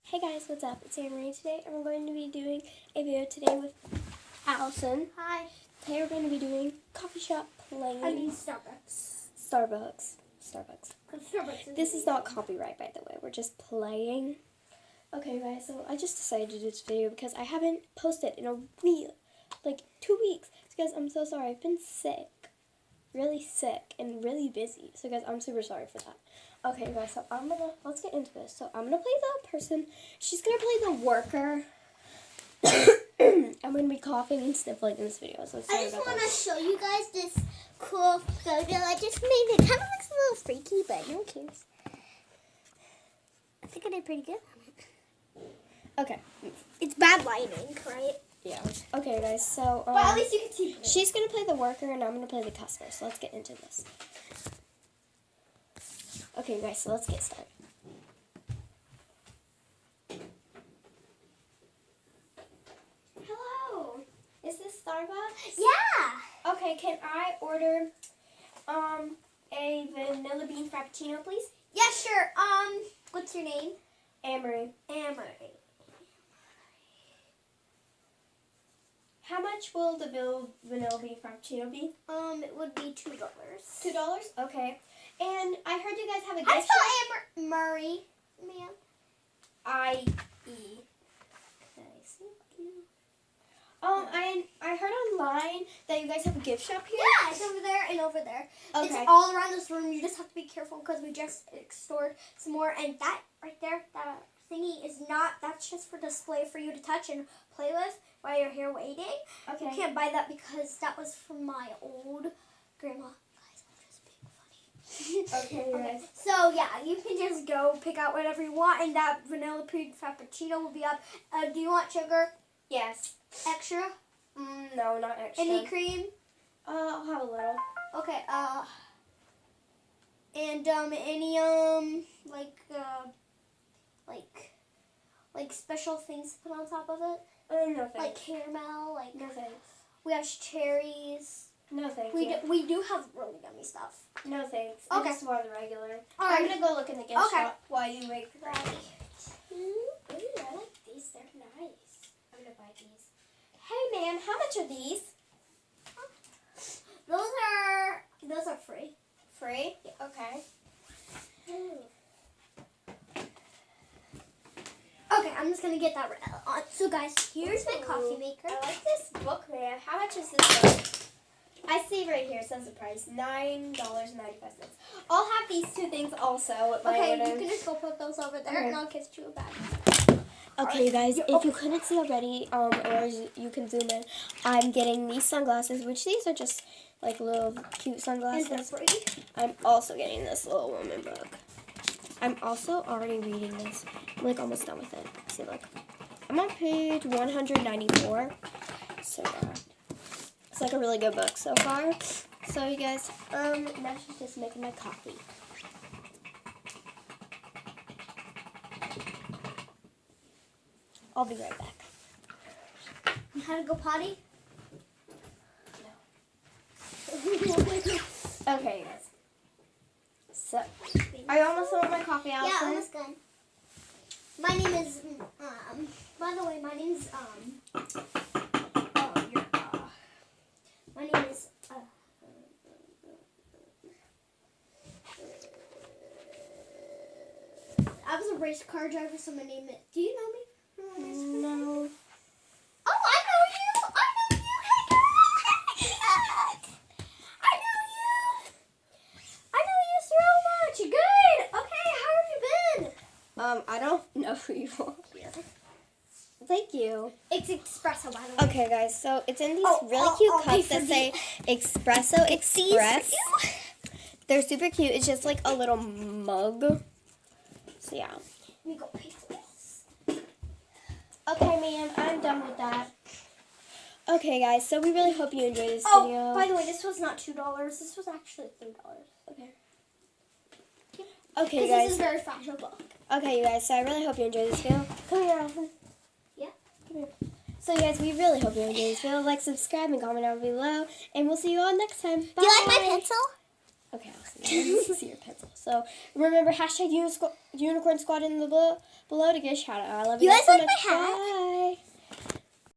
Hey guys, what's up? It's Anne-Marie today, and we're going to be doing a video today with Allison. Hi. Today we're going to be doing coffee shop playing. I mean Starbucks. Starbucks. This is amazing. not copyright, by the way. We're just playing. Okay, guys, so I just decided to do this video because I haven't posted in a like 2 weeks. So guys, I'm so sorry. I've been sick. Really sick and really busy. So guys, I'm super sorry for that. Okay, guys, so let's get into this. So I'm gonna play the person. She's gonna play the worker. I'm gonna be coughing and sniffling in this video. So sorry I just about want that. to show you guys this cool photo I just made. It kind of looks a little freaky, but no one cares. I think I did pretty good on it. Okay. It's bad lighting, right? Yeah. Okay, guys. So But at least you can see. she's gonna play the worker, and I'm gonna play the customer. So let's get into this. Okay, guys. So let's get started. Hello. Is this Starbucks? Yeah. Okay. Can I order a vanilla bean frappuccino, please? Yeah, sure. What's your name? Amory. Amory. How much will the vanilla bean frappuccino be? It would be $2. $2. Okay. And I heard you guys have a I gift shop. spell Murray, ma'am. I-E. I heard online that you guys have a gift shop here. Yeah, it's over there and over there. Okay. It's all around this room. You just have to be careful because we just stored some more. And that right there, that thingy is not, that's just for display for you to touch and play with while you're here waiting. Okay. You can't buy that because that was from my old grandma. Guys, I'm just being funny. Okay, guys. So, yeah, you can just go pick out whatever you want. And that vanilla bean frappuccino will be up. Do you want sugar? Yes. Extra? No, not extra. Any cream? I'll have a little. Okay, and any like special things to put on top of it? No thanks. Like caramel, like No thanks. we have cherries. No thanks. We do have really yummy stuff. No thanks. Okay. I just want the regular. All I'm right. gonna go look in the gift Okay. shop while you wait for that. Ooh, I like these. They're nice. I'm gonna buy these. Hey, ma'am, how much are these? Those are free. Free? Okay. Okay, I'm just gonna get that on. So guys, here's my coffee maker. I like this book, man. How much is this book? I see right here, it says the price, $9.95. I'll have these two things also with my Okay, order. you can just go put those over there, Okay. and I'll get you a bag. Okay, guys, You're if you couldn't see already, or you can zoom in, I'm getting these sunglasses, which these are just like little cute And sunglasses. they're free. I'm also getting this little woman book. I'm also already reading this. I'm like almost done with it. See, look. I'm on page 194. So it's like a really good book so far. So you guys, now she's just making my coffee. I'll be right back. You had to go potty? Okay, guys. So, are you almost done with my coffee, Allison? Yeah, almost done. My name is, by the way, my name is, my name is, I was a race car driver, so my name is, do you know me? No. Oh, I know you! I know you! Hey, girl! I know you! I know you so much! Good! Okay, how have you been? I don't know who you are. Thank you. It's espresso, by the way. Okay, guys, so it's in these Oh, really cute I'll pay cups for that say Espresso Express. They're super cute. It's just like a little mug. So, yeah. Let me go pay for this. Okay, ma'am, I'm done with that. Okay, guys, so we really hope you enjoyed this Oh, video. by the way, this was not $2. This was actually $3. Okay. Because Okay, this guys. is very fashionable. Okay, you guys, so I really hope you enjoyed this video. Come here, Allison. Yeah? Come here. So, you guys, we really hope you enjoyed this video. Like, subscribe, and comment down below. And we'll see you all next time. Bye. Do you like my pencil? Okay, Allison, I need to see your pencil. So remember, hashtag Unicorn Squad in the below to get a shout out. I love you You guys so like much. my hat? Bye.